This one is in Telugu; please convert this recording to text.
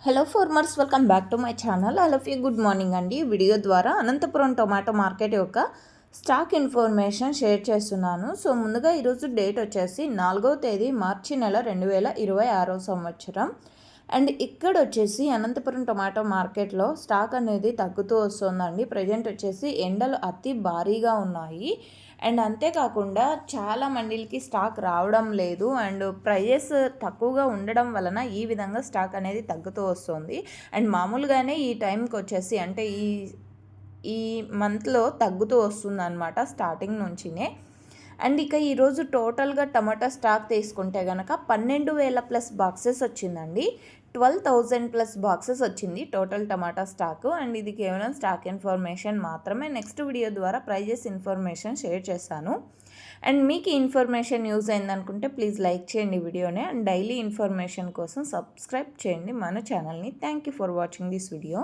Hello farmers, welcome back to my channel. All of you good morning అండి. వీడియో ద్వారా అనంతపురం టొమాటో మార్కెట్ యొక్క స్టాక్ ఇన్ఫర్మేషన్ షేర్ చేస్తున్నాను. సో ముందుగా ఈరోజు డేట్ వచ్చేసి 4వ తేదీ మార్చి నెల 2026 సంవత్సరం. అండ్ ఇక్కడ వచ్చేసి అనంతపురం టొమాటో మార్కెట్లో స్టాక్ అనేది తగ్గుతూ వస్తుందండి. ప్రజెంట్ వచ్చేసి ఎండలు అతి భారీగా ఉన్నాయి. అండ్ అంతేకాకుండా చాలా మండీలకి స్టాక్ రావడం లేదు. అండ్ ప్రైజెస్ తక్కువగా ఉండడం వలన ఈ విధంగా స్టాక్ అనేది తగ్గుతూ వస్తుంది. అండ్ మామూలుగానే ఈ టైంకి వచ్చేసి అంటే ఈ మంత్లో తగ్గుతూ వస్తుంది అనమాట స్టార్టింగ్ నుంచినే. అండ్ ఇక ఈరోజు టోటల్గా టమాటా స్టాక్ తీసుకుంటే కనుక 12,000 ప్లస్ బాక్సెస్ వచ్చిందండి. 12,000 ప్లస్ బాక్సెస్ వచ్చింది టోటల్ టమాటా స్టాక్. అండ్ ఇది కేవలం స్టాక్ ఇన్ఫర్మేషన్ మాత్రమే. నెక్స్ట్ వీడియో ద్వారా ప్రైజెస్ ఇన్ఫర్మేషన్ షేర్ చేశాను. అండ్ మీకు ఈ ఇన్ఫర్మేషన్ యూజ్ అయిందనుకుంటే ప్లీజ్ లైక్ చేయండి వీడియోని. అండ్ డైలీ ఇన్ఫర్మేషన్ కోసం సబ్స్క్రైబ్ చేయండి మన ఛానల్ని. Thank you for watching this video.